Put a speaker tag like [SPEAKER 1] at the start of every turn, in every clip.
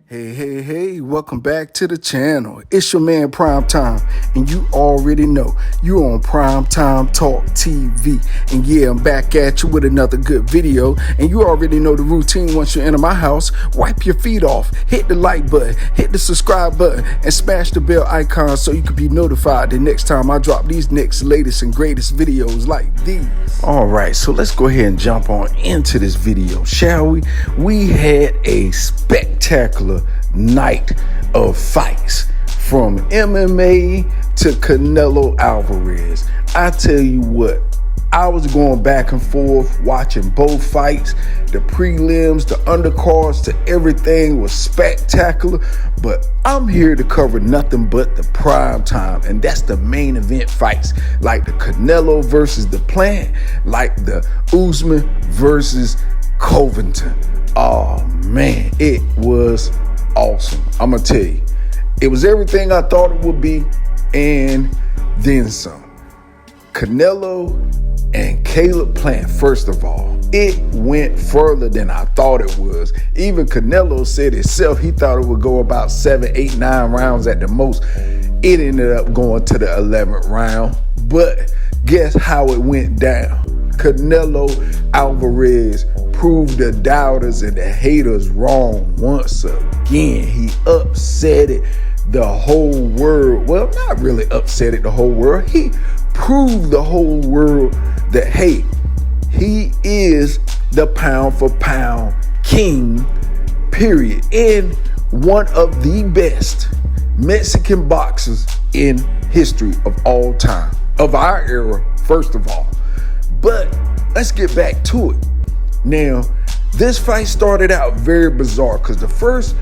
[SPEAKER 1] Hey, welcome back to the channel. It's your man Prime Time, and you already know you're on Prime Time Talk TV. And yeah, I'm back at you with another good video, and you already know the routine. Once you enter my house, wipe your feet off, hit the like button, hit the subscribe button, and smash the bell icon so you can be notified the next time I drop these next latest and greatest videos like these. Alright, so let's go ahead and jump on into this video, shall we? We had a spectacular night of fights from MMA to Canelo Alvarez. I tell you what, I was going back and forth watching both fights. The prelims, the undercards, to everything was spectacular. But I'm here to cover nothing but the prime time, and that's the main event fights, like the Canelo versus the Plant, like the Usman versus Covington. Oh man, it was awesome. I'm gonna tell you, it was everything I thought it would be, and then some. Canelo and Caleb Plant, first of all, it went further than I thought it was. Even Canelo said himself he thought it would go about 7, 8, 9 rounds at the most. It ended up going to the 11th round, but guess how it went down? Canelo Alvarez proved the doubters and the haters wrong once again. He upset it the whole world. Well, not really upset it the whole world. He proved the whole world that, hey, he is the pound for pound king, period, and one of the best Mexican boxers in history of all time, of our era, first of all. But let's get back to it. Now, this fight started out very bizarre because the first,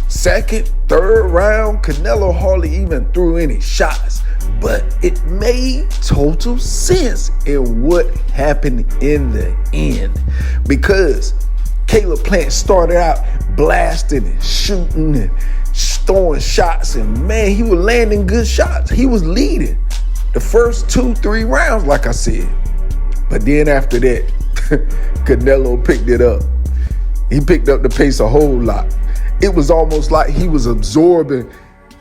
[SPEAKER 1] second, third round, Canelo hardly even threw any shots. But it made total sense in what happened in the end, because Caleb Plant started out blasting and shooting and throwing shots, and man, he was landing good shots. He was leading the first 2-3 rounds, like I said. But then after that, Canelo picked it up. He picked up the pace a whole lot. It was almost like he was absorbing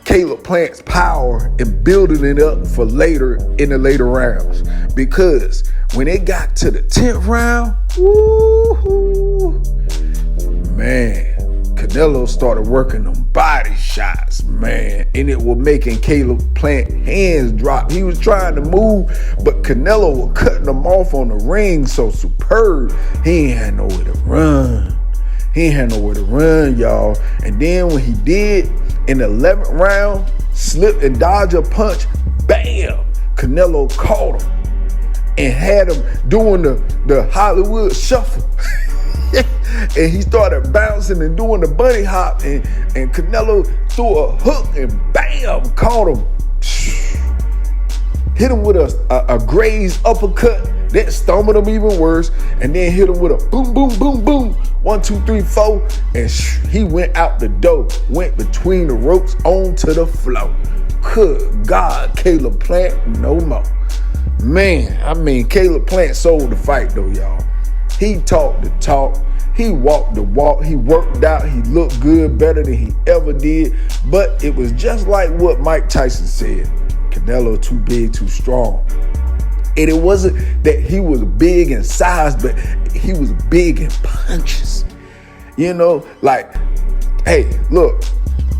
[SPEAKER 1] Caleb Plant's power and building it up for later in the later rounds. Because when it got to the 10th round, woo-hoo, man, Canelo started working them body shots, man, and it was making Caleb Plant hands drop. He was trying to move, but Canelo was cutting them off on the ring so superb. He ain't had nowhere to run. Y'all. And then when he did, in the 11th round, slip and dodge a punch, bam, Canelo caught him and had him doing the Hollywood shuffle. And he started bouncing and doing the bunny hop, and Canelo threw a hook and bam, caught him. Hit him with a grazed uppercut that stumbled him even worse, and then hit him with a boom, boom, boom, boom, 1, 2, 3, 4, and he went out the door, went between the ropes onto the floor. Good God, Caleb Plant, no more. Man, I mean, Caleb Plant sold the fight though, y'all. He talked the talk, he walked the walk, he worked out, he looked good, better than he ever did. But it was just like what Mike Tyson said, Canelo too big, too strong. And it wasn't that he was big in size, but he was big in punches. You know, like, hey, look,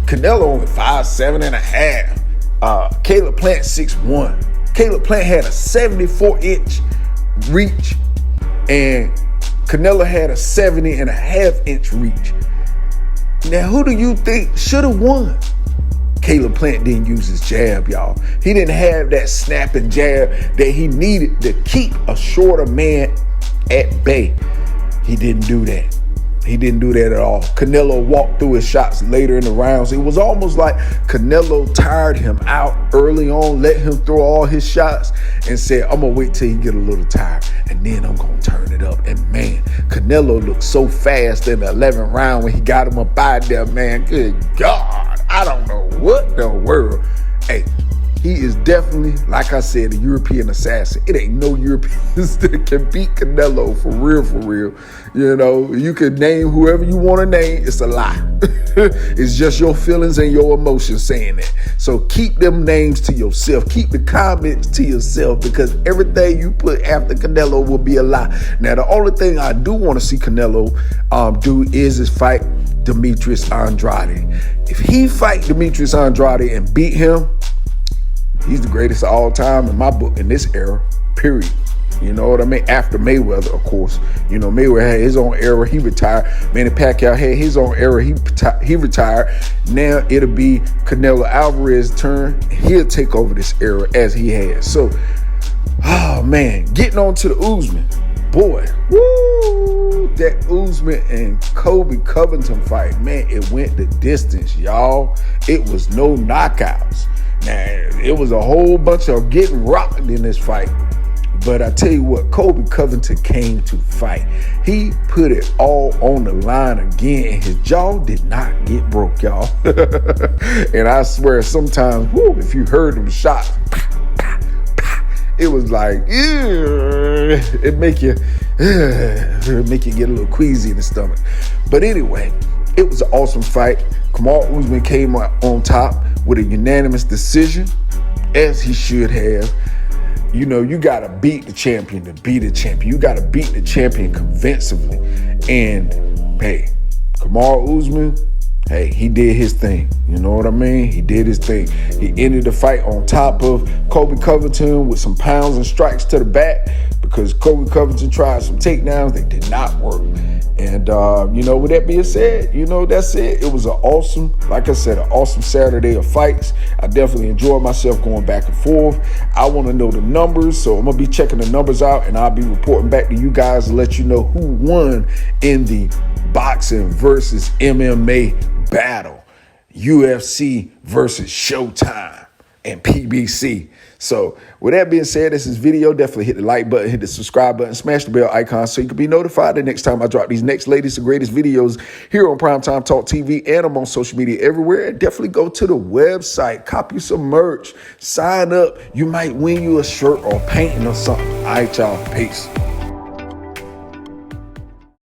[SPEAKER 1] Canelo only 5'7.5". Caleb Plant 6'1". Caleb Plant had a 74-inch reach, and Canelo had a 70.5-inch reach. Now, who do you think should have won? Caleb Plant didn't use his jab, y'all. He didn't have that snapping jab that he needed to keep a shorter man at bay. He didn't do that. He didn't do that at all. Canelo walked through his shots later in the rounds. It was almost like Canelo tired him out early on, let him throw all his shots, and said, I'm going to wait till he get a little tired, and then I'm going to turn it up. And man, Canelo looked so fast in the 11th round when he got him up out there, man. Good God. I don't know what the world. Hey, He is definitely, like I said, a European assassin. It ain't no Europeans that can beat Canelo for real, for real. You know, you can name whoever you want to name. It's a lie. It's just your feelings and your emotions saying that. So keep them names to yourself. Keep the comments to yourself, because everything you put after Canelo will be a lie. Now, the only thing I do want to see Canelo do is fight Demetrius Andrade. If he fight Demetrius Andrade and beat him, he's the greatest of all time in my book in this era, period. You know what I mean? After Mayweather, of course. You know, Mayweather had his own era. He retired. Manny Pacquiao had his own era. He retired. Now it'll be Canelo Alvarez's turn. He'll take over this era as he has. So, oh, man. Getting on to the Usman. Boy, woo! That Usman and Colby Covington fight, man, it went the distance, y'all. It was no knockouts. Now, it was a whole bunch of getting rocked in this fight. But I tell you what, Colby Covington came to fight. He put it all on the line again, and his jaw did not get broke, y'all. And I swear, sometimes, woo, if you heard them shots, it was like, it make you get a little queasy in the stomach. But anyway, it was an awesome fight. Kamaru Usman came on top with a unanimous decision, as he should have. You know, you got to beat the champion to be the champion. You got to beat the champion convincingly. And, hey, Kamaru Usman, hey, he did his thing. You know what I mean? He did his thing. He ended the fight on top of Colby Covington with some pounds and strikes to the back, because Colby Covington tried some takedowns. They did not work. And, you know, with that being said, you know, that's it. It was an awesome, like I said, an awesome Saturday of fights. I definitely enjoyed myself going back and forth. I want to know the numbers, so I'm going to be checking the numbers out, and I'll be reporting back to you guys to let you know who won in the boxing versus MMA battle. UFC versus Showtime and PBC. So with that being said, this is video. Definitely hit the like button, hit the subscribe button, smash the bell icon so you can be notified the next time I drop these next latest and greatest videos here on Primetime Talk TV, and I'm on social media everywhere. And definitely go to the website, copy some merch, sign up. You might win you a shirt or painting or something. All right, y'all. Peace.